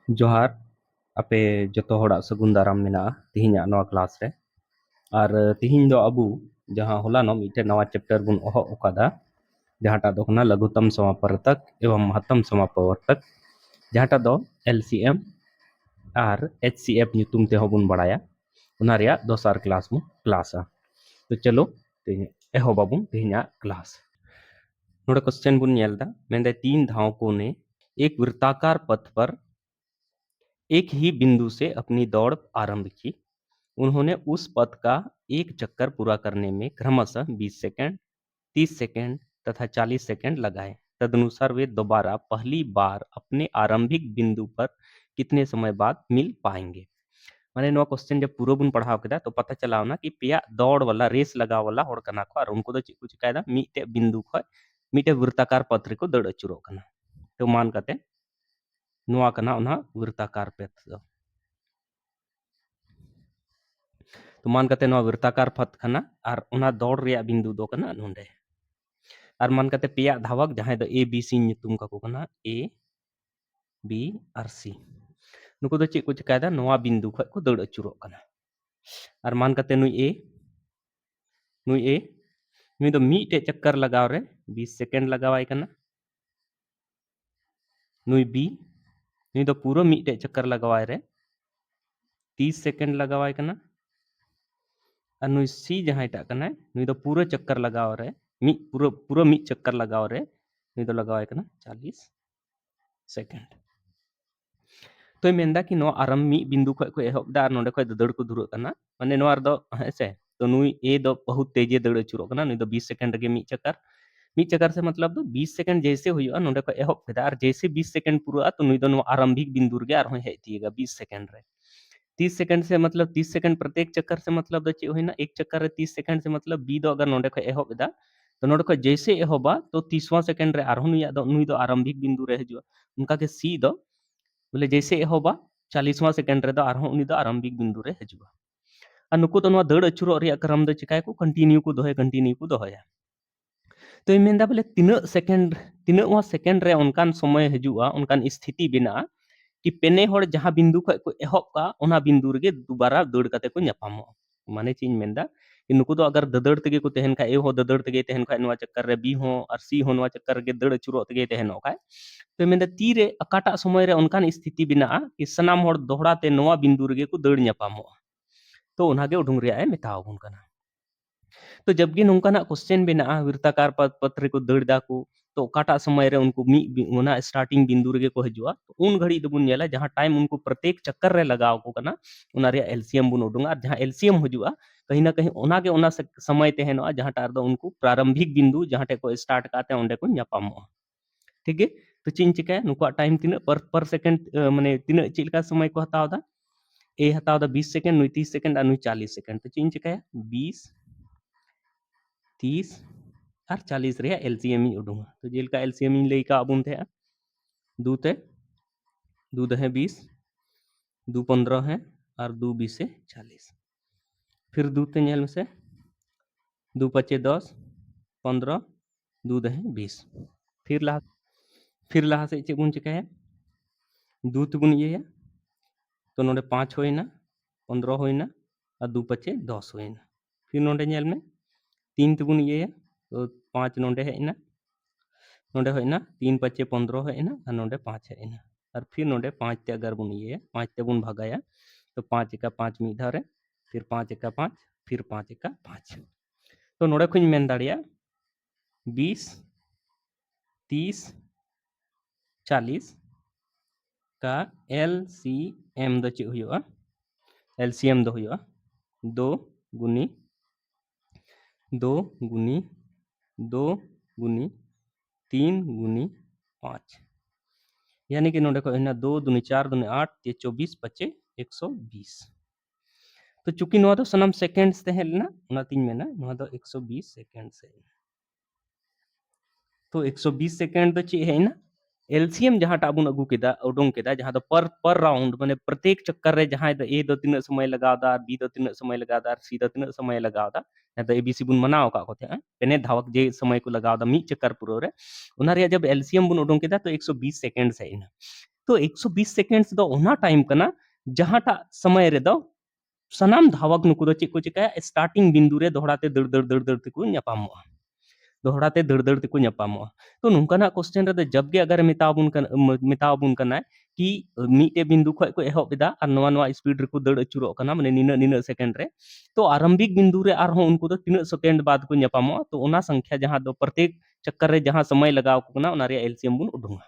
जोहार आपे जतो होड़ा सगुन दाराम मेना तिहिᱧᱟ नवा क्लास रे और तिहिᱧ दो अबु जहां होलानो मिटे नवा चैप्टर बुन ओहो ओकादा जहांटा दो कना लघुत्तम समापवर्तक एवं महत्तम समापवर्तक जहांटा दो एलसीएम और एचसीएफ nyutum ते होबुन बड़ाया उना रिया दोसार क्लास मु क्लासा तो चलो तिहिᱧ एहो बाबुन तिहिᱧा क्लास नोडे क्वेश्चन बुन नेलदा मेंदे तीन धावकों ने एक वृत्ताकार पथ पर एक ही बिंदु से अपनी दौड़ आरंभ की। उन्होंने उस पथ का एक चक्कर पूरा करने में क्रमशः 20 सेकंड, 30 सेकंड तथा 40 सेकंड लगाए। तदनुसार वे दोबारा पहली बार अपने आरंभिक बिंदु पर कितने समय बाद मिल पाएंगे। माने नो क्वेश्चन जब पूरा बुन पढ़ाव केदा तो पता चलाव ना कि पेया दौड़ वाला रेस लगा वाला होड़ कना को और उनको दो चेक को चिकायदा मीटे बिंदु खय मीटे वृत्ताकार पथ रे को दड़ अचुरो कना तो मान कते नोआ कना उना वृत्ताकार पथ दो तो मान कते नोआ वृत्ताकार पथ कना और उना दौड़ रिया बिंदु दो कना नोंडे और मान कते पेया धावक जहां द ए बी सी nyutum का को कना ए बी और सी नुको दो चेक को चिकायदा नोआ बिंदु खय को दड़ अचुरो कना और मान कते नुई ए नुई दो मीटे चक्कर लगाव रे 20 सेकंड लगावाय कना नुई बी नुई दो पूरा मीटे चक्कर लगावाय रे 30 सेकंड लगावाय कना और नुई सी जहां टा कना नुई दो पूरा चक्कर लगाव रे मी पूरा पूरा मी चक्कर लगाव रे नुई दो लगावाय कना 40 सेकंड तो मेंदा कि नो आरम मी बिंदु खय को एहब दा नोंडे खय दड़ को धुरो कना माने नो आर दो हेसे तो नुई ए दो बहुत तेजे दड़ चुरो कना नुई दो 20 सेकंड के मी चक्कर से मतलब दो 20 सेकंड जैसे हुआ नोंडे को एहब केदा और जैसे 20 सेकंड पूरा तो नुई दो नो आरंभिक बिंदु रे आर हे तीगा 20 सेकंड रे 30 सेकंड से मतलब 30 सेकंड प्रत्येक चक्कर से मतलब दो चे होइना एक चक्कर रे 30 सेकंड से मतलब बी दो अगर नोंडे को एहब दा तो नोंडे को जैसे एहबा तो 30वां सेकंड रे आर नुई दो आरंभिक बिंदु रे हजुआ उनका के सी दो बोले जैसे एहबा 40वां सेकंड रे दो आर उनी दो आरंभिक बिंदु रे हजुआ और नुको तो नो दड़ अचुरो रे क्रम दो चिकाय को कंटिन्यू को दोहया तो मेंदा बोले तीना सेकंड रे उनकान समय हजुआ उनकान स्थिति बिना कि पेने होड़ जहां बिंदु खय को एहब का ओना बिंदु रे दोबारा दड़ कते को न्यापामो माने चीज मेंदा कि नुको तो अगर ददड़ तगे को तहन खाय ए हो ददड़ तगे तहन खाय नवा चक्कर रे बी हो और सी हो नवा चक्कर रे दड़ चुरो तगे तहन खाय तो मेंदा तीरे अकाटा समय रे उनकान स्थिति बिना कि सनाम होड़ दोहड़ा ते नवा बिंदु रे को दड़ न्यापामो तो उनागे उडुंग रिया मेताव बुन कना तो जबकि नोंकाना क्वेश्चन बिना वृत्ताकार पत्र को दड़ दा को तो काटा समय रे उनको उना स्टार्टिंग बिंदु रे को हजुआ तो उन घड़ी दबुन नेला जहां टाइम उनको प्रत्येक चक्कर रे लगाव को कना उना रे एलसीएम बुन उडुंगा और जहां एलसीएम हजुआ कहीं ना कहीं उना के उना समय तहनो जहां टार दो उनको प्रारंभिक बिंदु जहां टे को स्टार्ट काते ओंडे को न्यापामो ठीक है तो चिन चिका नुको टाइम तीना पर सेकंड माने तीना चिलका समय को हताव दा ए हताव दा 20 सेकंड नुई 30 सेकंड और नुई 40 सेकंड तो चिन चिका 20 30 और 40 रे एलसीएम उडुंगा तो जेलका एलसीएम लैका अबुन थे दू ते दू दहे 20 दू 15 है और दू 20 से 40 फिर दू ते नेल में से दू 5 10 15 दू दहे 20 फिर लहा से चे बुन चिकाया दू तेबुन ये तो नोडे 5 होइना 15 होइना और दू 5 10 होइना फिर नोडे नेल में 3 तेबुन ये तो 5 नोडे हेना नोडे होइना 3 5 15 हेना और नोडे 5 हेना और फिर नोडे 5 ते अगर बुन ये 5 ते बुन भगाया तो 5 एका 5 मी धारे फिर 5 एका 5 फिर 5 एका 5 तो नोडे खुñ मेन दाड़िया 20 30 40 का एलसीएम दो चे हुआ एलसीएम दो हुआ 2 गुनी 2 गुनी 2 गुनी 3 गुनी 5 यानी कि नोडे को इना 2 दुनी 4 दुनी 8 ते 24 25 120 तो चूंकि नोआ दो सनम सेकंड्स ते हेलना उना तीन में ना नोआ दो 120 सेकंड से तो 120 सेकंड दो चे है ना एलसीएम जहां टाबुन अगू केदा उडोंग केदा जहां दो पर राउंड माने प्रत्येक चक्कर रे जहां दो ए दो तीन समय लगावदा बी दो तीन समय लगावदा सी दो तीन समय लगावदा या तो एबीसी बुन मनाव का कोथे पेने धावक जे समय को लगावदा मी चक्कर पुरो रे उना रे जब एलसीएम बुन उडोंग केदा तो 120 सेकंड से इन तो 120 सेकेंड्स दो ओना टाइम कना जहांटा समय रे दो सनाम धावक नुकु दो चेक को चिकाया स्टार्टिंग बिंदु रे दोहड़ाते दड़ दड़ दड़ दड़ तेको ᱧᱟᱯᱟᱢᱚᱜᱼᱟ दोहड़ाते दड़ दड़ तेको ᱧᱟᱯᱟᱢᱚᱜᱼᱟ तो नुंकाना क्वेश्चन रे जब गे अगर मेताबुन कना कि मीटे बिंदु खय को एहब एदा और नवा नवा स्पीड रे को दड़ अचुरो कना माने निना निना सेकेंड रे तो आरंभिक बिंदु रे आर उनको दो तीन सेकेंड बाद को ᱧᱟᱯᱟᱢᱚᱜᱼᱟ तो ओना संख्या जहां दो प्रत्येक चक्कर रे जहां समय लगाव को कना ओना रे एलसीएम बुन उडुंगा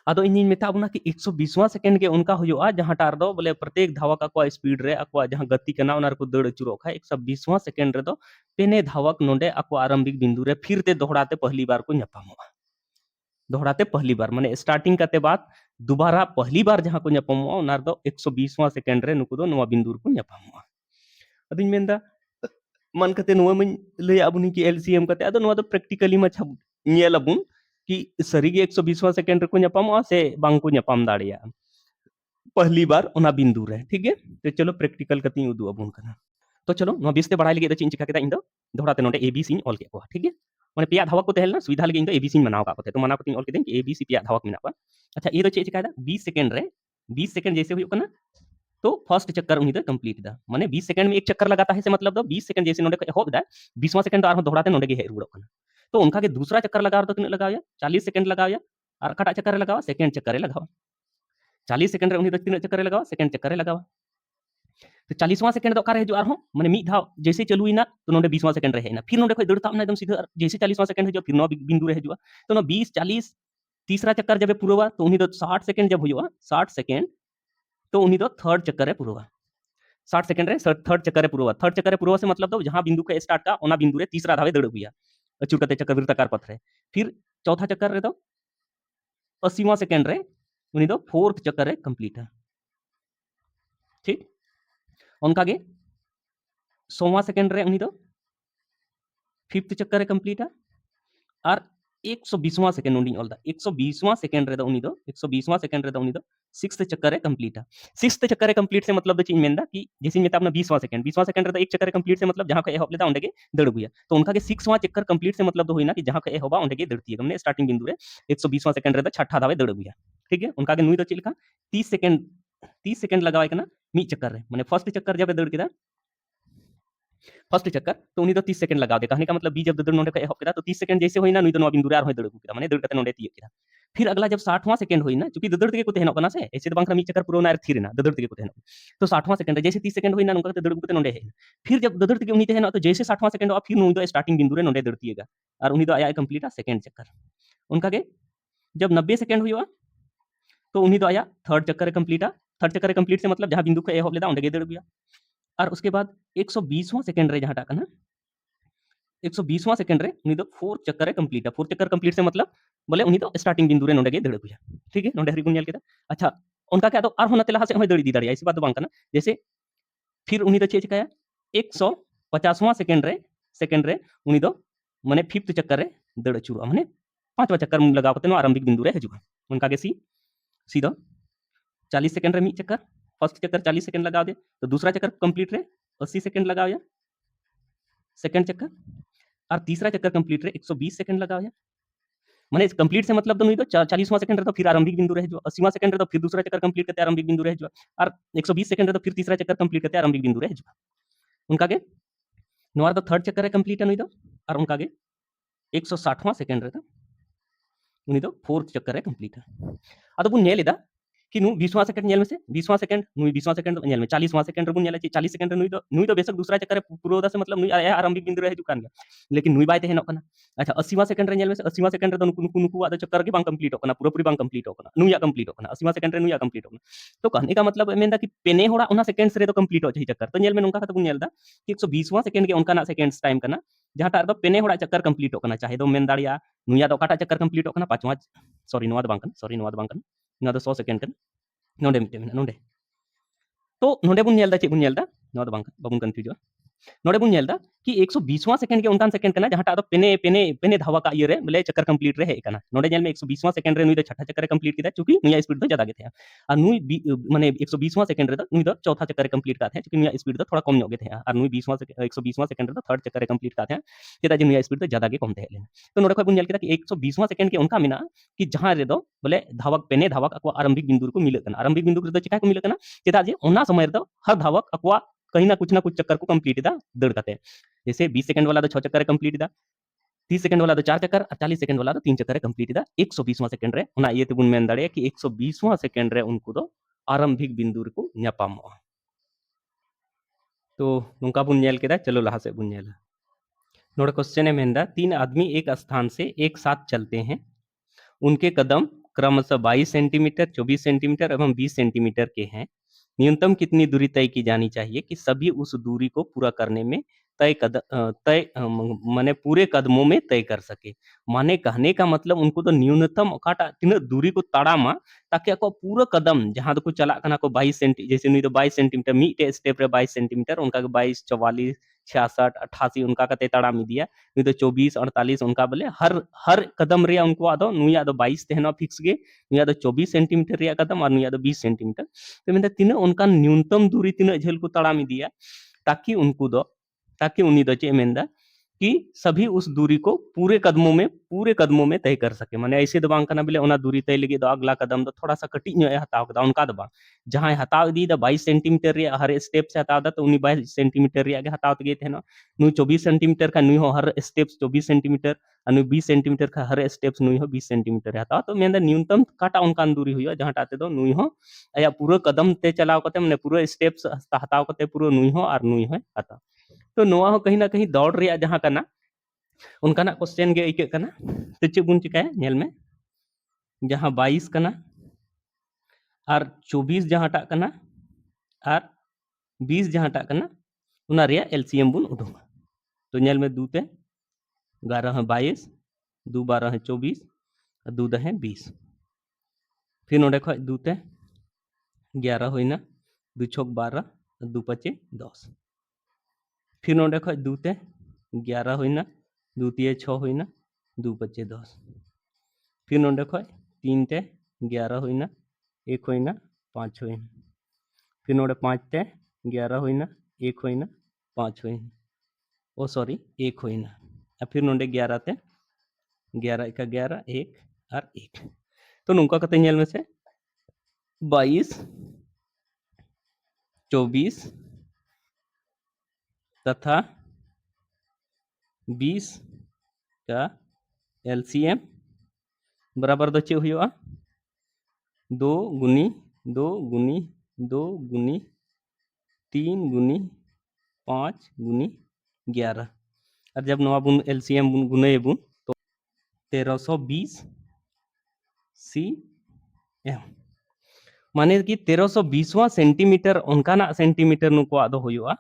आदो इन मेताबना कि 120वां सेकेंड के उनका हुआ जहां टार दो बोले प्रत्येक धावक अको स्पीड रे अको जहां गति कना ओनार को दड़ अचुरो खा 120वां सेकेंड रे दो पेने धावक नोंडे अको आरंभिक बिंदु रे फिर ते दोहड़ाते पहली बार को ᱧᱟᱯᱟᱢᱚᱜᱼᱟ दोहड़ाते पहली बार माने स्टार्टिंग करते बाद दोबारा पहली बार जहां को ᱧᱟᱯᱟᱢᱚᱜᱼᱟ ओनार दो 120वां सेकेंड रे नुकु दो नवा बिंदु को ᱧᱟᱯᱟᱢᱚᱜᱼᱟ अदिन मेंदा मन कते नवा मन लय आबुनी कि एलसीएम कते आदो नवा दो प्रैक्टिकली मछा ᱧᱮᱞ आबुन कि सरीगे 120वां सेकेंड को ᱧᱟᱯᱟᱢᱚᱜᱼᱟ से बांग को ᱧᱟᱯᱟᱢ दाड़िया पहली बार ओना बिंदु रे ठीक है तो चलो प्रैक्टिकल कती उदु आबुन कना तो चलो नो 20 ते बड़ाई लगे चिन चिका केदा इन दो दोहड़ाते नोंडे एबीसी ऑल के को ठीक है माने पिया धावक को तेहलना सुविधा लगे इन दो एबीसी मनाव का को तो मनाव कती ऑल के दिन एबीसी पिया धावक मेना को अच्छा ये तो चे चिका 20 सेकेंड रे 20 सेकेंड जैसे हुई कना तो फर्स्ट चक्कर उन्हीं दो कंप्लीट दा माने 20 सेकंड में एक चक्कर लगाता है से मतलब दो 20 सेकंड जैसे नोंडे हो दा 20वां सेकंड आर दोहड़ाते नोंडे गे रुड़ो कना तो उनका के दूसरा चक्कर लगाओ तो किने लगाओ या 40 सेकंड लगाओ या और काटा चक्कर लगाओ सेकंड चक्कर लगाओ 40 सेकंड रे उन्हीं दो तीन चक्कर लगाओ सेकंड चक्कर लगाओ तो 40वां सेकंड दो कारे हजू आर माने मी धाव जैसे चलुइना तो नोंडे 20वां सेकंड रे हेना फिर नोंडे खय दड़ता एकदम सीधा जैसे 40वां सेकंड हजू फिर नो बिंदु रे हजू तो नो 20 40 तीसरा चक्कर जब पूरा तो उन्हीं दो 60 सेकंड जब हुआ 60 सेकंड तो उन्हीं दो थर्ड चक्कर रे पूरा 60 सेकंड रे थर्ड चक्कर रे पूर्व से मतलब दो जहां बिंदु के स्टार्ट का ओना बिंदु रे तीसरा धावे दड़ हुआ अचूर कते चक्कर वृत्ताकार पथ रे फिर चौथा चक्कर रे दो 80वां सेकंड रे उनी दो फोर्थ चक्कर रे कंप्लीट है ठीक उनका गे 100वां सेकंड रे उनी दो फिफ्थ चक्कर रे कंप्लीट है और 120वां सेकंड उनी ऑल दा 120वां सेकंड रे दो उनी दो 120वां सेकंड रे दो उनी दो सिक्स्थ चक्कर रे कंप्लीट है सिक्स्थ चक्कर रे कंप्लीट से मतलब दो चीज मेंदा कि जैसे में अपना 20वां सेकंड रे तो एक चक्कर रे कंप्लीट से मतलब जहां का ए होबले दा ओंडे के दड़ बुया तो उनका के 6वां चक्कर कंप्लीट से मतलब दो होइना कि जहां का ए होबा ओंडे के दड़ती है हमने स्टार्टिंग बिंदु रे 120वां सेकंड रे तो छठा दावे दड़ बुया ठीक है उनका के नुई दो चिलका 30 सेकंड लगावे कना मी चक्कर रे माने फर्स्ट चक्कर जब दड़ केदा फर्स्ट चक्कर तो उन्हीं तो 30 सेकंड लगा दे कहने का मतलब बी जब दड़ नोंडे का एहब केदा तो 30 सेकंड जैसे होइना नुई तो नवा बिंदु रे आर होय दड़ केदा माने दड़ कते नोंडे तिय केदा फिर अगला जब 60वां सेकंड होइना क्योंकि ददड़ तके को तेहनो कना से ऐसे तो बांकरा मी चक्कर पूरा नार थीरेना ददड़ तके को तेहनो तो 60वां सेकंड जैसे 30 सेकंड होइना नुका ददड़ को नोंडे है फिर जब ददड़ तके उन्हीं तेहनो तो जैसे 60वां सेकंड फिर नुई तो स्टार्टिंग बिंदु रे नोंडे दड़तीएगा और उन्हीं तो आया कंप्लीट सेकंड चक्कर उनका के जब 90 सेकंड हुआ तो उन्हीं तो आया थर्ड चक्कर कंप्लीट थर्ड चक्कर कंप्लीट से मतलब जहां बिंदु को ए होबले दा ओंडे गे दड़ गया और उसके बाद 120वां सेकंड रे जहां टाकना 120वां सेकंड रे उन्हीं दो फोर्थ चक्कर रे कंप्लीट है फोर्थ चक्कर कंप्लीट से मतलब बोले उन्हीं दो स्टार्टिंग बिंदु रे नोंडे गे दड़ गया ठीक है नोंडे हरि गुन केदा अच्छा उनका क्या तो आर होना तेला से दड़ी दी दाड़िया इसी बात बांग कना जैसे फिर उन्हीं दो चे चिकाया 150वां सेकंड रे उन्हीं दो माने फिफ्थ चक्कर रे दड़ अचुरो माने पांचवा चक्कर लगाव कते आरंभिक बिंदु रे हजुगा उनका के सी दो 40 सेकंड रे मी चक्कर फर्स्ट चक्कर 40 सेकंड लगाव दे तो दूसरा चक्कर कंप्लीट रे 80 सेकंड लगाव या सेकंड चक्कर और तीसरा चक्कर कंप्लीट रे 120 सेकंड लगाव या माने कंप्लीट से मतलब तो नहीं तो 40वां सेकंड रे तो फिर आरंभिक बिंदु रह जो 80वां सेकंड रे तो फिर दूसरा चक्कर कंप्लीट करते आरंभिक बिंदु रह जो और 120 सेकंड रे तो फिर तीसरा चक्कर कंप्लीट करते आरंभिक बिंदु रह जो उनका के नोर तो थर्ड चक्कर रे कंप्लीट नहीं तो और उनका के 160वां सेकंड रे तो उन्हीं तो फोर्थ चक्कर रे कंप्लीट है अदो बुन नेलेदा कि नु 20वां सेकंड नेल में से 20वां सेकंड नुई 20वां सेकंड नेल में 40वां सेकंड रे बुन नेला 40 सेकंड नुई तो बेशक दूसरा चक्कर पूर्वदा से मतलब नुई आरंभिक बिंदु रह जुकान गया लेकिन नुई बाय ते हेनो कना अच्छा 80वां सेकंड रे नेल में से 80वां सेकंड रे तो नुकु आदा चक्कर के बांग कंप्लीट होकना पूरा पूरी बांग कंप्लीट होकना नुई कंप्लीट होकना 80वां सेकंड रे नुई कंप्लीट होकना तो कहने का मतलब मेंदा कि पेने होड़ा उना सेकंड्स रे तो कंप्लीट हो जाई चक्कर तो नेल में नुका तो बुन नेलदा कि 120वां सेकंड के उनका ना सेकंड्स टाइम कना जहां टार दो पेने होड़ा चक्कर कंप्लीट होकना चाहे दो मेन दाड़िया नुया दो काटा चक्कर कंप्लीट होकना पांचवा सॉरी नोआ दो बांग कना ना दो 100 सेकंड कन नोंडे मिटे नोंडे तो नोंडे बुन नेलदा चे बुन नेलदा नोआ दो बांग बाबुन कंफ्यूज नोड़े बुन नेलदा कि 120वां सेकंड के उनकान सेकंड कना जहां टा पेने पेने पेने धावा का ये रे बोले चक्कर कंप्लीट रे हे कना नोड़े नेल में 120वां सेकंड रे नुई दो छठा चक्कर कंप्लीट किदा चूंकि नुया स्पीड दो ज्यादा गे थे और नुई माने 120वां सेकंड रे नुई दो चौथा चक्कर कंप्लीट का थे चूंकि नुया स्पीड दो थोड़ा कम गे थे और नुई 20वां 120वां सेकंड रे थर्ड चक्कर कंप्लीट का थे चेदा जे नुया स्पीड दो ज्यादा गे कम थे लेना तो नोड़े खय बुन नेल किदा कि 120वां सेकंड के उनका मिना कि जहां रे दो बोले धावक पेने धावक अको आरंभिक बिंदु को मिले कना आरंभिक बिंदु रे दो चिका को मिले कना चेदा जे ओना समय रे दो हर धावक अको कहीं ना कुछ चक्कर को कंप्लीट दा दड़ करते जैसे 20 सेकंड वाला तो 6 चक्कर कंप्लीट दा 30 सेकंड वाला तो 4 चक्कर और 40 सेकंड वाला तो 3 चक्कर कंप्लीट दा 120वां सेकंड रे ओना ये तेबुन मेन दाड़े कि 120वां सेकंड रे उनको दो आरंभिक बिंदु को न्यापामो तो नुका बुन नेल केदा चलो लहा से बुन नेला नोड़ा क्वेश्चन है मेंदा 3 आदमी एक स्थान से एक साथ चलते हैं उनके कदम क्रमशः 22 सेंटीमीटर 24 सेंटीमीटर एवं 20 सेंटीमीटर के हैं न्यूनतम कितनी दूरी तय की जानी चाहिए कि सभी उस दूरी को पूरा करने में तय माने पूरे कदमों में तय कर सके माने कहने का मतलब उनको तो न्यूनतम काटा तीन दूरी को ताड़ामा ताकि ako पूरा कदम जहां को चला कना को 22 सेंटी जैसे नुई तो 22 सेंटीमीटर मीटे स्टेप रे 22 सेंटीमीटर उनका 22 44 66 88 उनका कते ताड़ाम दिया नुई तो 24 48 उनका बोले हर हर कदम रे उनको आदो नुया दो 22 तेहना फिक्स गे नुया दो 24 सेंटीमीटर रे कदम और नुया दो 20 सेंटीमीटर तो मेंदा तीन उनका न्यूनतम दूरी तीन झेल को ताड़ाम दिया ताकि उनको दो ताकि उन्हीं दो चे मेंदा कि सभी उस दूरी को पूरे कदमों में तय कर सके माने ऐसे दो बांग कना बोले ओना दूरी तय लगे दो अगला कदम दो थोड़ा सा कटिज नो हताव कदा उनका दो बांग जहां हताव दी दा 22 सेंटीमीटर रे हर स्टेप से हताव दा तो उनी 22 सेंटीमीटर रे आगे हताव तगे थे ना नु 24 सेंटीमीटर का नुई हो हर स्टेप्स 24 सेंटीमीटर अनु 20 सेंटीमीटर का हर स्टेप्स नुई हो 20 सेंटीमीटर हताव तो मेंदा न्यूनतम काटा उनका दूरी हुई जहां टाते दो नुई हो या पूरा कदम ते चलाव कते माने पूरा स्टेप्स हताव कते पूरा नुई हो और नुई हो हताव तो नोआ हो कहीं ना कहीं दौड़ रे जहां कना उनका ना क्वेश्चन गे इके कना तो चे बुन चिकाय नेल में जहां 22 कना और 24 जहां टा कना और 20 जहां टा कना उना रे एलसीएम बुन उडुंगा तो नेल में 2 ते 11 है 22 2 12 है 24 और 2 10 है 20 फिर नोडे खय 2 ते 11 होइना 2 6 12 और 2 5 10 फिर नोडे खय 2 ते 11 होइना 2 3 6 होइना 2 5 10 फिर नोडे खय 3 ते 11 होइना 1 होइना 5 होइना फिर नोडे 5 ते 11 होइना 1 होइना 5 होइना ओ सॉरी 1 होइना और फिर नोडे 11 ते 11 का 11 1 और 1 तो नुका कते नेल में से 22 24 तथा 20 का एलसीएम बराबर दो चे हुआ 2 गुनी 2 गुनी 2 गुनी 3 गुनी 5 गुनी 11 और जब नवा बुन एलसीएम बुन गुने बुन तो 1320 सी एम माने कि 1320वां सेंटीमीटर उनका सेंटीमीटर नुको दो हुआ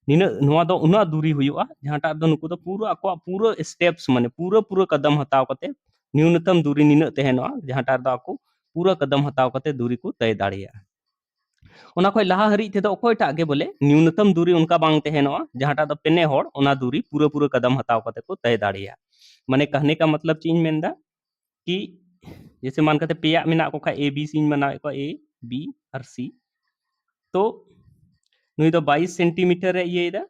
निना नवा दो उना दूरी हुआ जहां टा दो नुको दो पूरा अको पूरा स्टेप्स माने पूरा कदम हताव कते न्यूनतम दूरी निना तहनवा जहां टा दो अको पूरा कदम हताव कते दूरी को तय दाड़िया ओना खय लहा हरी थे तो कोई टा के बोले न्यूनतम दूरी उनका बांग तहनवा जहां टा दो पेने होड़ ओना दूरी पूरा कदम हताव कते को तय दाड़िया माने कहने का मतलब चीज मेंदा कि जैसे मान करते पेया मेना को खा ए बी सी बनावे को ए बी और सी तो नुई दो 22 सेंटीमीटर है ये इदा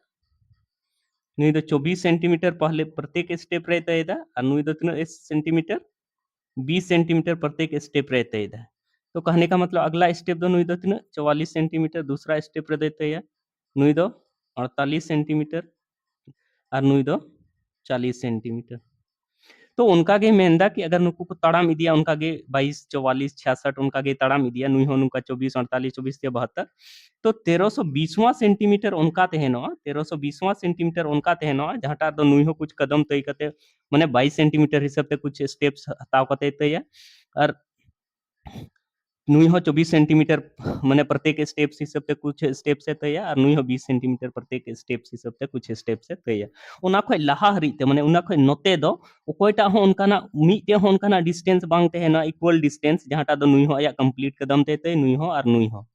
नुई दो 24 सेंटीमीटर पहले प्रत्येक स्टेप रहता है इदा और नुई दो 3 सेंटीमीटर 20 सेंटीमीटर प्रत्येक स्टेप रहता है इदा तो कहने का मतलब अगला स्टेप दो नुई दो 44 सेंटीमीटर दूसरा स्टेप रहता है नुई दो 48 सेंटीमीटर और नुई दो 40 सेंटीमीटर तो उनका गे मेंदा कि अगर नुकु को ताड़ाम इदिया उनका गे 22 44 66 उनका गे ताड़ाम इदिया नुई हो नुका 24 48 24 से 72 तो 1320वां सेंटीमीटर उनका तहनवा 1320वां सेंटीमीटर उनका तहनवा जहां टा दो नुई हो कुछ कदम तय कते माने 22 सेंटीमीटर हिसाब ते कुछ स्टेप्स हताव कते तय और नुई हो 24 सेंटीमीटर माने प्रत्येक स्टेप्स हिसाब ते कुछ स्टेप से तय और नुई हो 20 सेंटीमीटर प्रत्येक स्टेप्स हिसाब ते कुछ स्टेप से तय ओना खय लहा हरी ते माने ओना खय नोते दो ओकोयटा हो उनकाना मीटे हो उनकाना डिस्टेंस बांग तहना इक्वल डिस्टेंस जहां टा दो नुई हो या कंप्लीट कदम ते तय नुई हो और नुई हो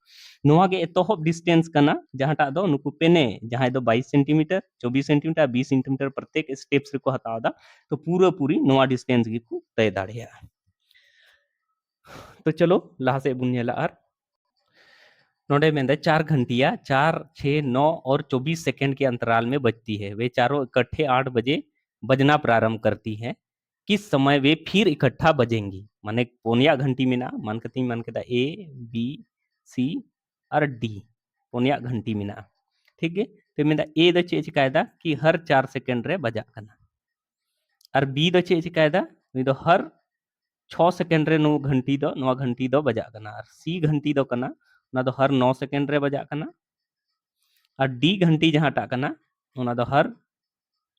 नोआ गे एतोहब डिस्टेंस कना जहाटा दो नुकु पेने जहां दो 22 सेंटीमीटर 24 सेंटीमीटर 20 सेंटीमीटर प्रत्येक स्टेप्स रे को हतावदा तो पूरा पूरी नोआ डिस्टेंस गे को तय दाड़िया। तो चलो लहा से बुन नेला आर नोडे में 4 घंटिया 4, 6, 9 और 24 सेकंड के अंतराल में बजती है। वे चारों इकट्ठे 8 बजे बजना प्रारंभ करती है। किस समय वे फिर इकट्ठा बजेंगी? माने पोनिया घंटी में ना मान के ए बी सी और डी पोनिया घंटी में ना ठीक है। तो मेरा ए द चे चिकायदा कि हर 4 सेकंड रे बजा कना और बी द चे चिकायदा नी दो हर 6 सेकंड रे नो घंटी दो बजा कना और सी घंटी दो कना ना दो हर 9 सेकंड रे बजा कना और डी घंटी जहां टा कना ना दो हर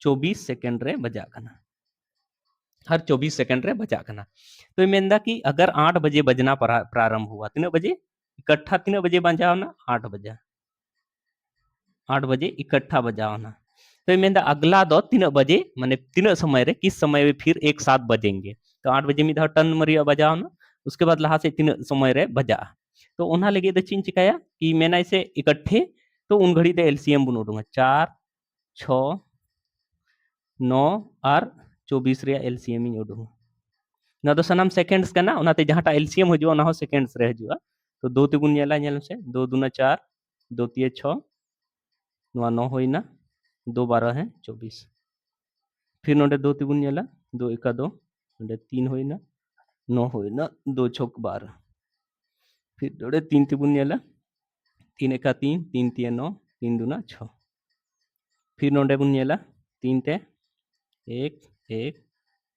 24 सेकंड रे बजा कना हर 24 सेकंड रे बजा कना। तो मेंदा कि अगर 8 बजे बजना प्रारंभ हुआ तीन बजे इकट्ठा 3 बजे बजाओ ना 8 बजे 8 बजे इकट्ठा बजाओ ना। तो मेंदा अगला दो 3 बजे माने 3 समय रे किस समय वे फिर एक साथ बजेंगे। तो 8 बजे मिधा टन मरिया बजाओ ना उसके बाद लहा से 3 समय रे बजा तो ओना लगे द चिन चिकाया कि मेना इसे इकट्ठे तो उन घड़ी दे एलसीएम बुन उडूंगा 4 6 9 और 24 रे एलसीएम इन उडूंगा ना तो सनाम सेकंड्स का ना उनाते जहां एलसीएम हो जो ना हो सेकंड्स रे हजुआ। तो 2 तिगुन नेला नेल से 2 दूना 4 2 तिये 6 नोआ 9 होइना 2 12 है 24 फिर नोडे 2 तिगुन नेला 2 एका 2 नोडे 3 होइना 9 होइना 2 छक 12 फिर नोडे 3 तिगुन नेला 3 एका 3 3 तिये 9 3 दूना 6 फिर नोडे बुन नेला 3 ते 1 1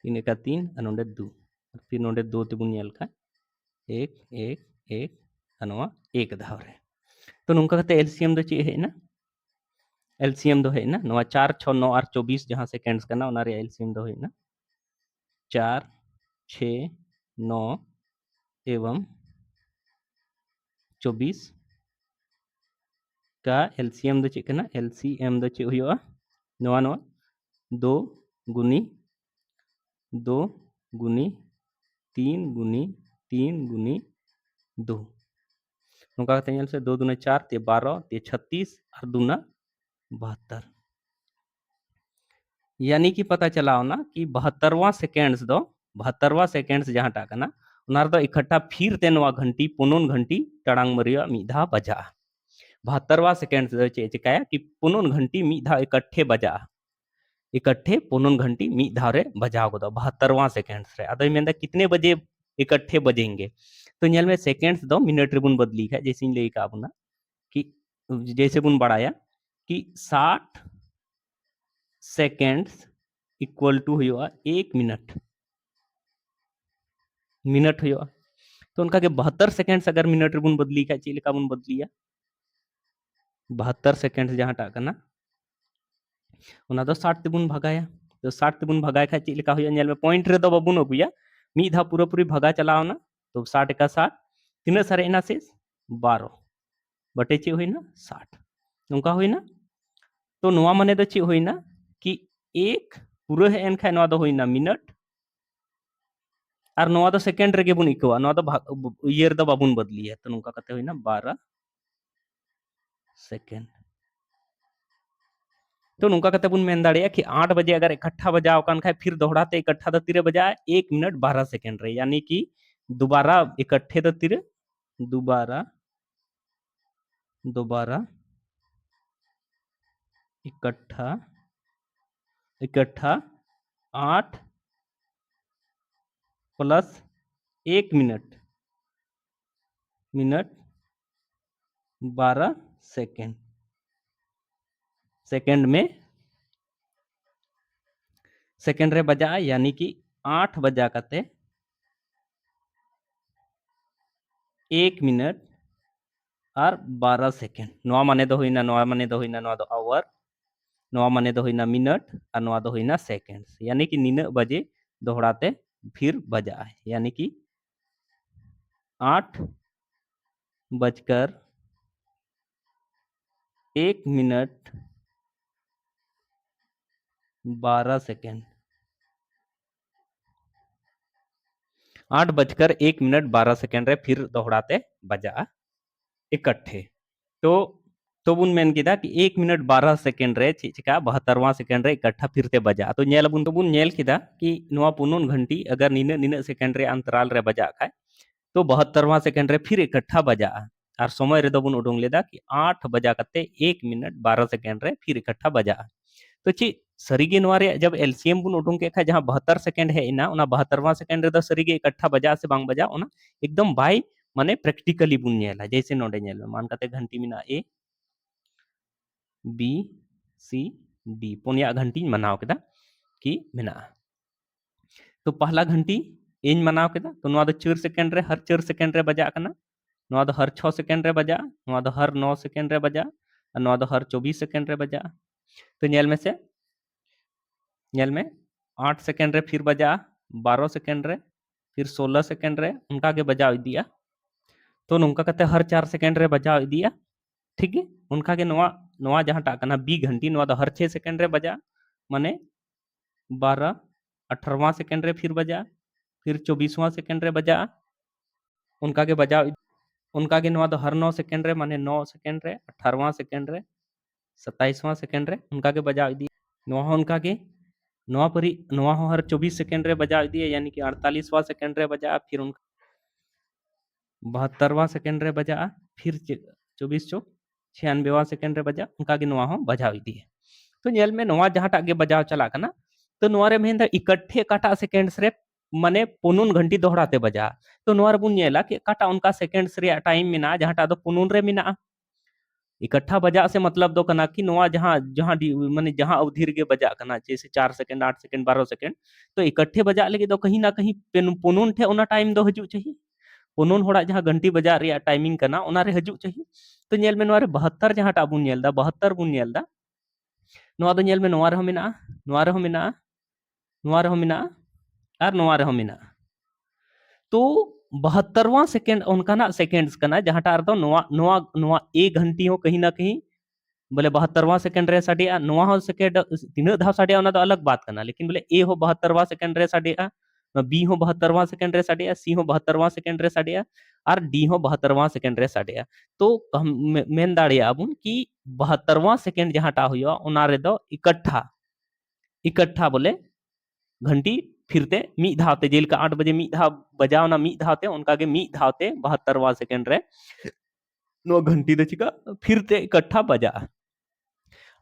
3 एका 3 और नोडे 2 फिर नोडे 2 तिगुन नेल का 1 1 1 अनवा 1 धाव रे। तो नुका कते एलसीएम दो चे है ना एलसीएम दो है ना नवा 4 6 9 और 24 जहां सेकंड्स करना उना रे एलसीएम दो है ना 4 6 9 एवं 24 का एलसीएम दो चे करना एलसीएम दो चे हुआ नवा नवा 2 गुनी 2 गुनी 3 गुनी 3 गुनी 2 नुका कते नेल से 2 दूना 4 ते 12 ते 36 और दूना 72 यानी कि पता चला ना कि 72वां सेकेंड्स दो 72वां सेकेंड्स जहां टाकना उनार दो इकट्ठा फिर तेनवा घंटी पुनोन घंटी टड़ांग मरिया मिधा बजा 72वां सेकेंड्स दो चे चिकाया कि पुनोन घंटी मिधा इकट्ठे बजा इकट्ठे पुनोन घंटी मिधा रे बजाओ गो 72वां सेकेंड्स रे अदो मेंदा कितने बजे इकट्ठे बजेंगे। तो नेल में सेकेंड्स दो मिनट रे बुन बदली है जैसे ले का बुना कि जैसे बुन बढ़ाया कि 60 सेकेंड्स इक्वल टू हुआ 1 मिनट मिनट हुआ। तो उनका के 72 सेकेंड्स अगर मिनट रे बुन बदली का चेले का बुन बदलिया 72 सेकेंड्स जहां टा करना उना दो 60 ते बुन भगाया तो 60 ते बुन भगाय खा चेले का हुआ नेल में पॉइंट रे दो बबुन अगुया मी धा पूरा पूरी भगा चलाओ ना तो 60 का 60 तीन सारे एना से 12 बटे चे हुई ना 60 उनका हुई ना। तो नोआ मने दो चे हुई ना कि एक पूरा है एन खा नोआ दो हुई ना मिनट और नोआ दो सेकेंड रे बुन इकवा नोआ दो ईयर दो बाबुन बदली है तो नुका कते हुई ना 12 सेकेंड। तो नुका कते बुन मेन दाड़िया कि 8 बजे अगर इकट्ठा बजाओ कान खाए फिर दोहराते इकट्ठा द तिरे बजा 1 मिनट 12 सेकेंड रे यानी कि दोबारा इकट्ठे द तिरे दोबारा दोबारा इकट्ठा इकट्ठा 8 plus 1 minute minute 12 second second में सेकेंड रे बजा यानी कि 8 बजा कते 1 मिनट और 12 सेकेंड नोआ माने दो होइना नोआ माने दो होइना नोआ दो आवर नोआ माने दो होइना मिनट और नोआ दो होइना सेकेंड्स यानी कि निना बजे दोहराते फिर बजा है यानी कि 8 बजकर 1 मिनट 12 सेकेंड 8 बजकर 1 मिनट 12 सेकेंड रे फिर दोहराते बजा इकट्ठे तो बुन मेन किदा कि 1 मिनट 12 सेकेंड रे चिका 72वां सेकेंड रे इकट्ठा फिरते बजा तो नेल बुन नेल किदा कि नोआ पुनुन घंटी अगर निने निने सेकेंड रे अंतराल रे बजा खाय तो 72वां सेकेंड रे फिर इकट्ठा बजा और समय रे बुन उडुंग लेदा कि 8 बजा कते 1 मिनट 12 सेकेंड रे फिर इकट्ठा बजा तो ची सरीगे नोआ रे जब एलसीएम बुन उडुंग के खाय जहां 72 सेकेंड है इना उना 72वां सेकेंड रे द सरीगे इकट्ठा बजा से बांग बजा उना एकदम बाय माने प्रैक्टिकली बुन नेला जैसे नोडे नेल मान कते घंटी मिना ए बी सी डी पुनिया घंटी मनाव केदा कि मेना तो पहला घंटी इन मनाव केदा तो नोआ 4 सेकेंड रे हर 4 सेकेंड रे बजा कना नोआ हर 6 सेकेंड रे बजा नोआ हर 9 सेकेंड रे बजा नोआ हर 24 सेकेंड रे बजा तो नेल में 8 सेकेंड रे फिर बजा 12 सेकेंड रे फिर 16 सेकेंड रे उनका के बजा दिया तो नुका कते हर 4 सेकेंड रे बजा दिया ठीक है उनका के नोआ नोआ जहां टा कना बी घंटी नोआ हर 6 सेकेंड रे बजा माने 12 18वां सेकेंड रे फिर बजा फिर 24वां सेकेंड रे बजा उनका के बजा उनका के नोआ हर 9 सेकेंड रे माने 9 सेकेंड रे 18वां सेकेंड रे 27वां सेकेंड रे उनका के बजा दी नोआ उनका के नोआ परी नोआ हर 24 सेकेंड रे बजा दिए यानी कि 48वां सेकेंड रे बजा फिर उनका 72वां सेकेंड रे बजा फिर 24 चो 96वां सेकेंड रे बजा उनका के नोआ बजा दिए तो नेल में नोआ जहां टा के बजाव चला कना तो नोआ रे मेन इकट्ठे काटा सेकेंड्स रे माने पुनुन घंटी दोहराते बजा तो नोआ रे बुन नेला कि काटा उनका सेकेंड्स रे टाइम मिना जहां टा दो पुनुन रे मिना इकट्ठा बजा से मतलब दो कना कि नोआ जहां जहां माने जहां अवधि रे बजा कना जैसे 4 सेकेंड 8 सेकेंड 12 सेकेंड तो इकट्ठे बजा लगे तो कहीं ना कहीं पुनुन थे उना टाइम दो हजू चाहिए पुनुन होड़ा जहां घंटी बजा रे टाइमिंग कना उना रे हजू चाहिए तो नेल में नोआ रे 72 जहां टा बुन नेल दा 72 बुन नेल दा नोआ दो नेल में नोआ रे मिना नोआ रे मिना नोआ रे मिना और नोआ रे मिना तो 72वां सेकेंड उनका सेकेंड्स कना जहां टा दो नोआ नोआ नोआ ए घंटी हो कहीं ना कहीं बोले 72वां सेकेंड रे साडिया नोआ हो सेकेंड तीना धाव साडिया उना दो अलग बात कना लेकिन बोले ए हो 72वां सेकेंड रे साडिया बी हो 72वां सेकेंड रे साडिया सी हो 72वां सेकेंड रे साडिया और डी हो 72वां सेकेंड रे साडिया तो मेन दाड़िया बुन कि 72वां सेकेंड जहां टा हुआ उना रे दो इकट्ठा इकट्ठा बोले घंटी फिरते मी धावते जेलका 8 बजे मी धाव बजाव ना मी धावते उनका के मी धावते 72वां सेकेंड रे नो घंटी दे चिका फिरते इकट्ठा बजा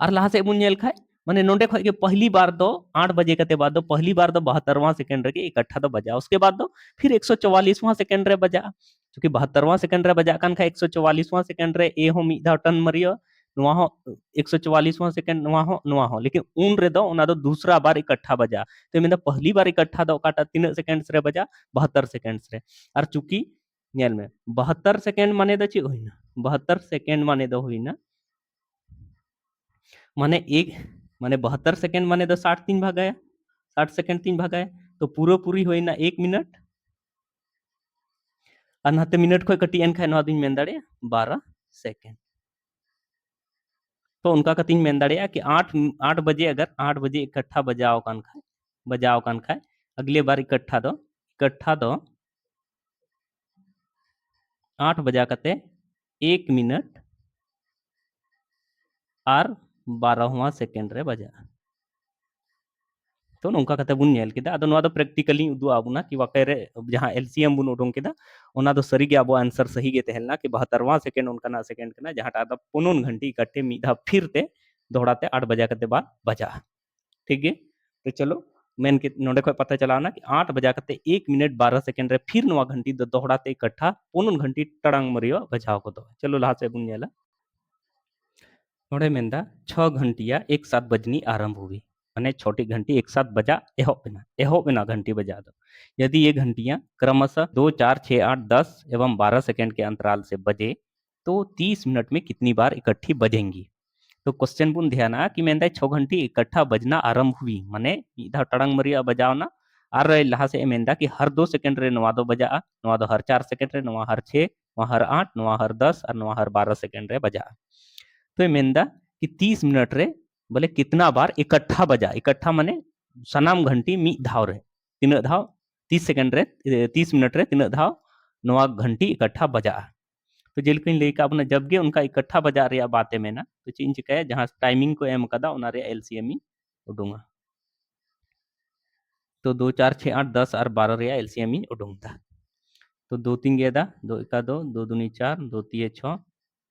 और लहा से बुन नेल खाय माने नोंडे खय के पहली बार दो 8 बजे कते बाद दो पहली बार दो 72वां सेकेंड रे के इकट्ठा दो बजा उसके बाद दो फिर 144वां सेकेंड रे बजा क्योंकि 72वां सेकेंड रे बजा कान खा 144वां सेकेंड रे ए हो मी धाव टन मरियो नोआ हो 144वां सेकेंड नोआ हो लेकिन उन रे दो उना दो दूसरा बार इकट्ठा बजा तो मेन पहली बार इकट्ठा दो काटा 3 सेकेंड्स रे बजा 72 सेकेंड्स रे और चूंकि नेल में 72 सेकेंड माने दो ची होइना 72 सेकेंड माने दो होइना माने एक माने 72 सेकेंड माने तो 60 3 भागाया 60 सेकेंड 3 भागाया तो पूरा पूरी होइना 1 मिनट और नहाते मिनट खय कटी एन खाय नोआ दिन मेन दाड़े 12 सेकेंड तो उनका कतिन मेन दाड़े कि 8 बजे अगर 8 बजे इकट्ठा बजाओ कान खाय अगले बार इकट्ठा दो 8 बजा कते 1 मिनट और 12वां सेकेंड रे बजा तो नोंका कते बुन नेल केदा अदो नोआ दो प्रैक्टिकली उदु आबुना कि वाकई रे जहां एलसीएम बुन उडुंग केदा ओना दो सरी गे आबो आंसर सही गे तहेलना कि 72वां सेकेंड उनका ना सेकेंड कना जहां टा पुनुन घंटी इकट्ठे मीधा फिरते दोहराते 8 बजा कते बाद बजा ठीक है तो चलो मेन के नोडे खय पता चला ना कि 8 बजा कते 1 मिनट 12 सेकेंड रे फिर नोआ घंटी दो दोहराते इकट्ठा पुनुन घंटी टड़ांग मरियो बजाव को दो चलो लहा से बुन नेला नोडे मेंदा 6 घंटिया एक साथ बजनी आरंभ हुई माने छोटी घंटी एक साथ बजा एहो बिना घंटी बजा दो यदि ये घंटियां क्रमशः 2 4 6 8 10 एवं 12 सेकेंड के अंतराल से बजे तो 30 मिनट में कितनी बार इकट्ठी बजेंगी तो क्वेश्चन बुन ध्यान कि मेंदा 6 घंटी इकट्ठा बजना आरंभ हुई माने इधा टड़ंग मरिया बजावना और लहा से मेंदा कि हर 2 सेकेंड रे नोआ दो बजा नोआ दो हर 4 सेकेंड रे नोआ हर 6 नोआ हर 8 नोआ हर 10 और नोआ हर 12 सेकेंड रे बजा तो मेंदा कि 30 मिनट रे बोले कितना बार इकट्ठा बजा इकट्ठा माने सनाम घंटी मी धाव रे तीन धाव 30 सेकेंड रे 30 मिनट रे तीन धाव नोआ घंटी इकट्ठा बजा तो जेलका लई का बना जब गे उनका इकट्ठा बजा रे बातें में ना तो चीन चिकाया जहां टाइमिंग को एम कदा उना रे एलसीएम उडूंगा तो 2 4 6 8 10 और 12 रे एलसीएम उडूंगा तो 2 3 गेदा 2 एका 2 2 दूनी 4 2 तीये 6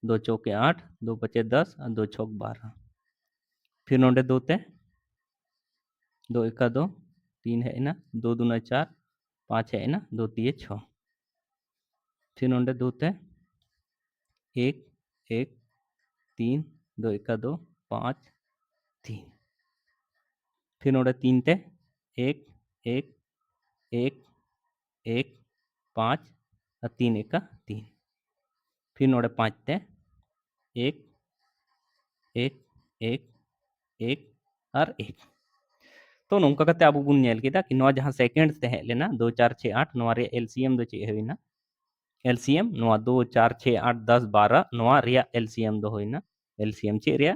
2 चौके 8 2 पचे 10 और 2 छक 12 फिर नोडे 2 ते 2 एका 2 3 है ना 2 दूना 4 5 है ना 2 तीये 6 फिर नोडे 2 ते 1 1 3 2 एका 2 5 3 फिर नोडे 3 ते 1 1 1 1 5 और 3 एका 3 फिर नोडे 5 ते 1 1 1 1 और 1 तो नौका करते अब बुन नेल केदा कि नवा जहां सेकंड्स ते हे लेना 2 4 6 8 नवा रे एलसीएम दो चे होइना एलसीएम नवा 2 4 6 8 10 12 नवा रे एलसीएम दो होइना एलसीएम चे रे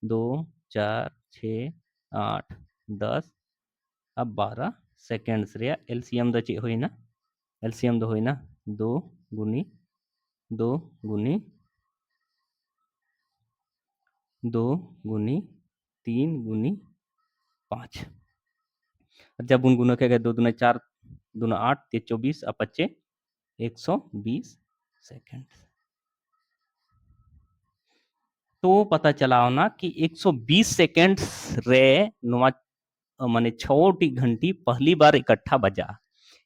2 4 6 8 10 अब 12 सेकंड्स रे एलसीएम दो चे होइना एलसीएम दो होइना 2 गुनी 2 गुनी 2 गुनी 3 गुनी 5 जब उन गुना के 2 दूना 4 दूना 8 ते 24 और 25 120 सेकंड तो पता चलाओ ना कि 120 सेकंड रे नवा माने 6 घंटी पहली बार इकट्ठा बजा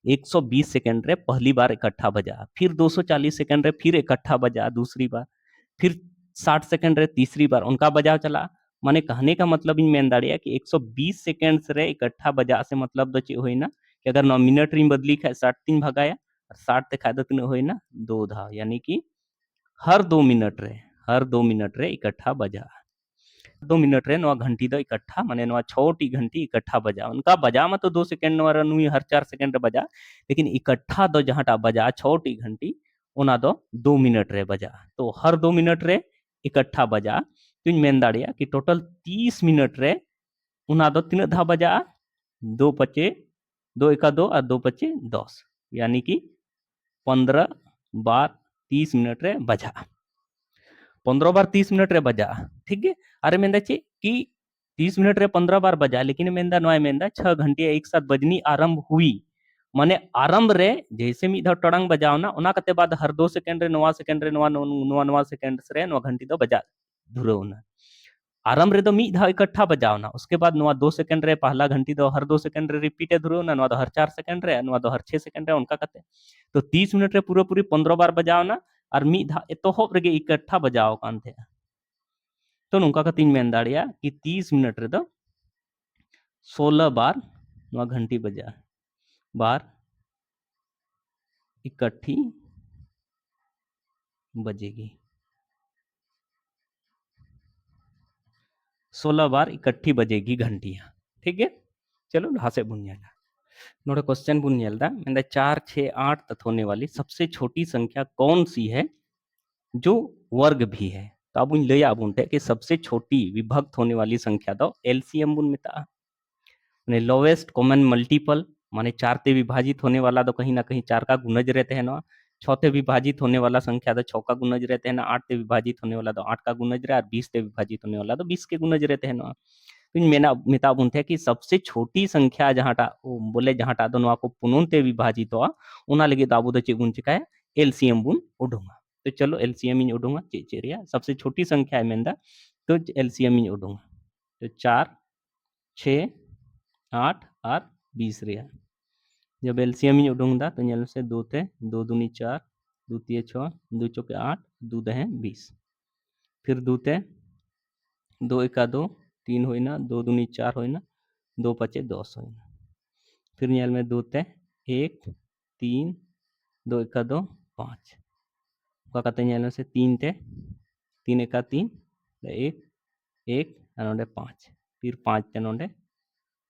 120 सेकंड रे पहली बार इकट्ठा बजा फिर 240 सेकंड रे फिर इकट्ठा बजा दूसरी बार फिर 60 सेकंड रे तीसरी बार उनका बजाव चला माने कहने का मतलब इन मेन दाड़िया कि 120 सेकंड रे इकट्ठा बजा से मतलब दो चे होइना कि अगर 9 मिनट री बदली खाए 60 तीन भगाया 60 ते खाए दो तीन होइना 2 धा यानी कि हर 2 मिनट रे इकट्ठा बजा 2 मिनट रे नवा घंटी दो इकट्ठा माने नवा 6 घंटी इकट्ठा बजा उनका बजा में तो 2 सेकंड नवा रनुई हर 4 सेकंड रे बजा लेकिन इकट्ठा दो जहां बजा 6 घंटी उना दो 2 मिनट रे बजा तो हर 2 मिनट रे इकट्ठा बजा तुम मेन दाड़िया कि टोटल 30 मिनट रे उना दो तीन धा बजा 2 पचे 2 एका 2 और 2 पचे 10 यानी कि 15 बार 30 मिनट रे बजा 15 बार 30 मिनट रे बजा ठीक है अरे मेंदा चे कि 30 मिनट रे 15 बार बजा लेकिन मेंदा नॉय मेंदा 6 घंटे एक साथ बजनी आरंभ हुई माने आरंभ रे जैसे मी धा टड़ंग बजाओ ना उना कते बाद हर 2 सेकंड रे नवा सेकंड रे नवा सेकंड रे नवा घंटी दो बजा धुरौना आरंभ रे तो मी धा इकट्ठा बजाओ ना उसके बाद नवा 2 सेकंड रे पहला घंटी दो हर 2 सेकंड रे रिपीट धुरो ना नवा दो हर 4 सेकंड रे नवा दो हर 6 सेकंड रे उनका कते तो 30 मिनट रे पूरा पूरी 15 बार बजाओ ना और मी धा एतोहब रे इकट्ठा बजाओ कान थे तो नुका का तीन मेन दाड़िया कि 30 मिनट रे दो 16 बार नवा घंटी बजा बार इकट्ठी बजेगी 16 बार इकट्ठी बजेगी घंटियां ठीक है चलो ढासे बुनियाला नोड़े क्वेश्चन बुन नेलदा मेंदा 4 6 8 तक होने वाली सबसे छोटी संख्या कौन सी है जो वर्ग भी है तो अब ले आबुंटे कि सबसे छोटी विभक्त होने वाली संख्या दो एलसीएम बुन मेता माने लोवेस्ट कॉमन मल्टीपल माने 4 ते विभाजित होने वाला तो कहीं ना कहीं 4 का गुणज रहते हैं ना 6 ते विभाजित होने वाला संख्या तो 6 का गुणज रहते हैं ना 8 ते विभाजित होने वाला तो 8 का गुणज रहे और 20 ते विभाजित होने वाला तो 20 के गुणज रहते हैं ना तो मेना मेता बुनते कि सबसे छोटी संख्या जहांटा बोले जहांटा दोनों को पुनून ते विभाजित हो उना लगे दाबू दो चेगुन चिकाय एलसीएम बुन उडूंगा तो चलो एलसीएम इन उडूंगा चेरिया सबसे छोटी संख्या है मेंदा तो एलसीएम इन उडूंगा तो 4 6 8 और 20 रिया जब एलसीएम इन उडूंगा तो नेल से 2 ते 2 दूनी 4 2 तीये 6 2 चौके 8 2 दहे 20 फिर 2 ते 2 एका 2 3 होइना 2 दूनी 4 होइना 2 पचे 10 होइना फिर नेल में 2 ते 1 3 2 एका 2 5 का कते नेल में से 3 ते 3 एका 3 1 1 नोडे 5 फिर 5 ते नोडे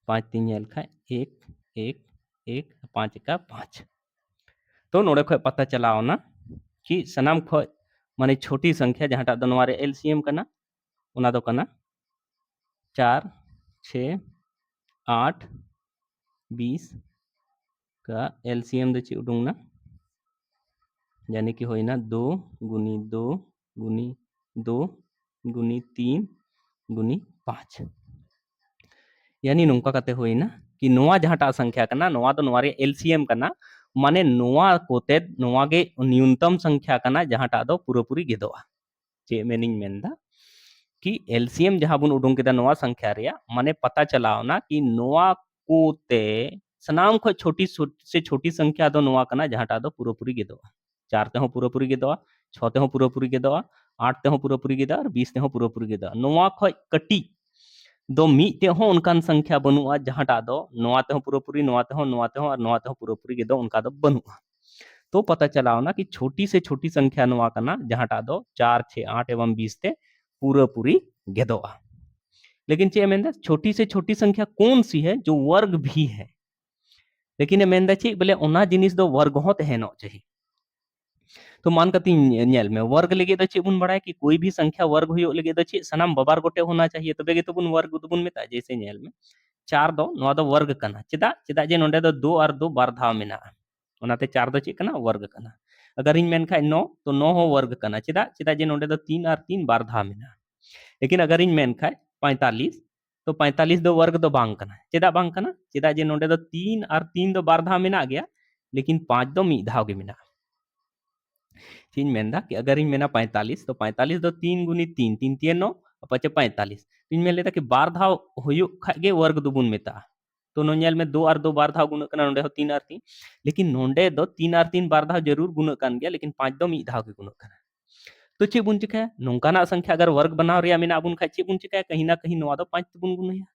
5 3 नेल खा 1 1 1 5 का 5 तो नोडे खो पता चलाओ ना कि सनाम खो माने छोटी संख्या जहां दो नवारे एलसीएम कना उना दो कना 4 6 8 20 का एलसीएम दो ची उडूंगना यानी कि होइना 2 गुनी 2 गुनी 2 गुनी 3 गुनी 5 यानी नोंका कते होइना कि नोआ जहाटा संख्या कना नोआ तो नोआ रे एलसीएम कना माने नोआ कोते नोआ गे न्यूनतम संख्या कना जहाटा दो पूरी गेदोआ चे मेनिंग मेंदा कि एलसीएम जहां बुन उडुंग केदा नोआ संख्या रे माने पता चलाओना कि नोआ कोते सनाम खो छोटी से छोटी संख्या दो नोआ कना जहाटा दो पूरी गेदोआ 4 ते हो पूरी गेदोआ 6 ते हो पूरी गेदोआ 8 ते हो पूरी गेदोआ और 20 ते हो पूरी गेदोआ नोआ खो कटी दो मीटे हो उनकान संख्या बनुआ जहाटा दो नोआ ते हो पूरी नोआ ते हो और नोआ ते हो पूरी गेदो उनका दो बनुआ तो पता चलाओ ना कि छोटी से छोटी संख्या नोआ कना जहाटा दो 4 6 8 एवं 20 ते पूरी गेदोआ लेकिन चे मेंदा छोटी से छोटी संख्या कौन सी है जो वर्ग भी है लेकिन मेंदा चे बोले ओना जिनिस दो वर्ग हो तहनो चाहिए तो मान कती नेल में वर्ग लगे तो चे बुन बड़ाय कि कोई भी संख्या वर्ग हुयो लगे तो चे सनाम बबार गोटे होना चाहिए तबे गे तो बुन वर्ग तो बुन मेता जैसे नेल में 4 दो नोआ दो वर्ग कना चिदा चिदा जे नोंडे दो 2 और 2 बार धाव मेना ओनाते 4 दो चे कना वर्ग कना अगर इन मेन खाय 9 तो 9 हो वर्ग कना चिदा चिदा जे नोंडे दो 3 और 3 बार धाव मेना लेकिन अगर इन मेन खाय 45 तो 45 दो वर्ग दो बांग कना चिदा बांग कना चिदा जे नोंडे दो 3 और 3 दो बार धाव मेना गया लेकिन 5 दो मी धाव गे मेना चीज मेंदा कि अगर इन मेना 45 तो 45 दो 3 गुनी 3 3 3 9 पचे 45 इन में लेता कि बार धाव हुयो खागे वर्ग दुबुन मेता तो नोनेल में 2 और 2 बार धाव गुण कना नोंडे हो 3 और 3 लेकिन नोंडे दो 3 और 3 बार धाव जरूर गुण कान गया लेकिन 5 दो मी धाव के गुण कना तो चे बुन चिका नोंकाना संख्या अगर वर्ग बनाव रिया मेना बुन खाय चे बुन चिका कहीं ना कहीं नोआ दो 5 ते बुन गुणया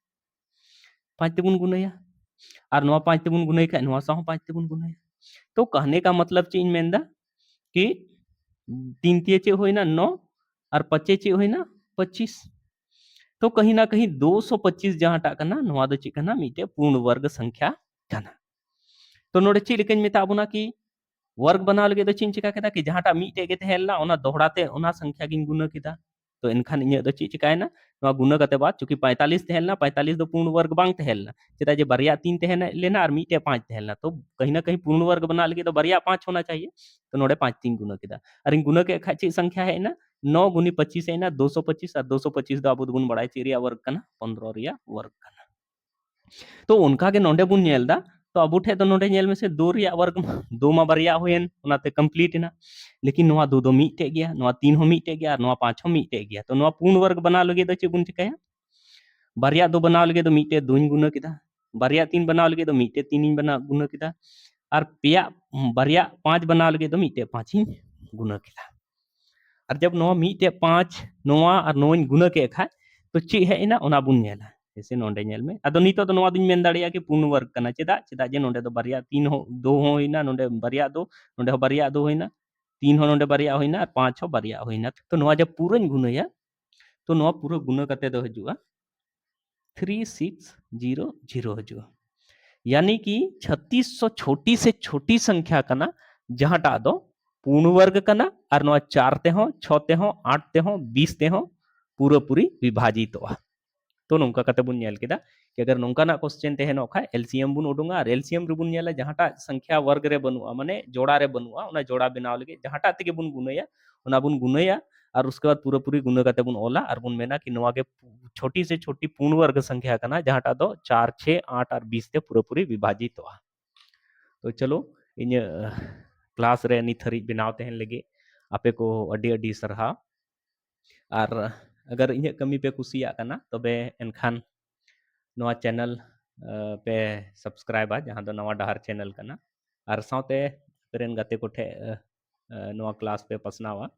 5 ते बुन गुणया और नोआ 5 ते बुन गुणय खाय नोआ सा 5 ते बुन गुणया तो कहने का मतलब चे इन मेंदा कि 3 तिये चे होइना 9 और 5 चे होइना 25 तो कहीं ना कहीं 225 जहाटा कना नोआ दो चे कना मीटे पूर्ण वर्ग संख्या कना तो नोडे चे लेकिन मेता बुना कि वर्ग बनाव लगे तो चिन चिका केदा कि जहाटा मीटे गे तहेलना ओना दोहराते ओना संख्या गिन गुना केदा तो इनखान इnye दो ची चिकायना नोआ गुना कते बाद चूंकि 45 तहेलना 45 दो पूर्ण वर्ग बांग तहेलना चेदा जे बरिया 3 तहेना लेना और मीटे 5 तहेलना तो कहीं ना कहीं पूर्ण वर्ग बना लगे तो बरिया 5 होना चाहिए तो नोडे 5 3 गुना केदा और इन गुना के खा ची संख्या है ना 9 गुनी 25 है ना 225 और 225 दो आबुद बुन बड़ाय ची रिया वर्ग कना 15 रिया वर्ग कना तो उनका के नोंडे बुन नेलदा तो अबू ठे तो नोंडे नेल में से 2 रिया वर्ग दो मा बरिया होयन ओनाते कंप्लीट ना लेकिन नोआ 2 2 मीटे गया नोआ 3 हो मीटे गया नोआ 5 हो मीटे गया तो नोआ पूर्ण वर्ग बना लगे तो चे बुन चिकाया बरिया 2 बनाव लगे तो मीटे 2 गुना केदा बरिया 3 बनाव लगे तो मीटे 3 बना गुना केदा और पेया बरिया 5 बनाव लगे तो मीटे 5 गुना केदा और जब नोआ मीटे 5 नोआ और 9 गुना के खा तो चे है ना ओना बुन नेला जैसे नोंडे नेल में अदो नितो तो नोआ दुन मेन दाड़िया कि पूर्ण वर्ग कना चेदा चेदा जे नोंडे दो बरिया 3 हो 2 हो होइना नोंडे बरिया 2 नोंडे हो बरिया 2 होइना 3 हो नोंडे बरिया होइना और 5 हो बरिया होइना तो नोआ जब पूरन गुनाया तो नोआ पूरा गुना कते दो हजुआ 3600 हजुआ यानी कि 3600 छोटी से छोटी संख्या कना जहाटा दो पूर्ण वर्ग कना और नोआ 4 ते हो 6 ते हो 8 ते हो 20 ते हो पूरी विभाजित होआ तो नोंका कते बुन नेल केदा कि अगर नोंका ना क्वेश्चन तहेनो खा एलसीएम बुन उडुंगा और एलसीएम रे बुन नेला जहाटा संख्या वर्ग रे बनुआ माने जोड़ा रे बनुआ ओना जोड़ा बनाव लगे जहाटा तेगे बुन गुनया ओना बुन गुनया और उसके बाद पूरी गुना कते बुन ओला और बुन मेना कि नोआ के छोटी से छोटी पूर्ण वर्ग संख्या कना जहाटा दो 4 6 8 और 20 ते पूरी विभाजित होआ तो चलो इन क्लास रे नित हरी बनाव तहन लगे आपे को अडी अडी सरहा और अगर इन कमी पे कुसिया कना तबे एनखान नवा चैनल पे सब्सक्राइब जहाँ दो नवा डहार चैनल कना और साथे पेरेन गाते कोठे नवा क्लास पे पसनावा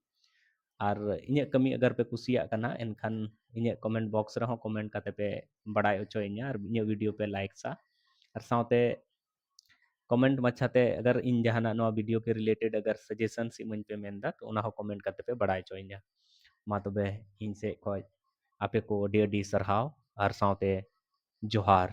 और इन कमी अगर पे कुसिया कना एनखान इन कमेंट बॉक्स रहो कमेंट काते पे बड़ाई होचोइnya और इन वीडियो पे लाइक सा और साथे कमेंट मच्छाते अगर इन जहाना नवा वीडियो के रिलेटेड अगर सजेशन इमन पे मेनदा तो उना हो कमेंट काते पे बड़ाई होचोइnya मा तबे इन से खय आपे को अडी अडी सरहाव और साथे जोहार।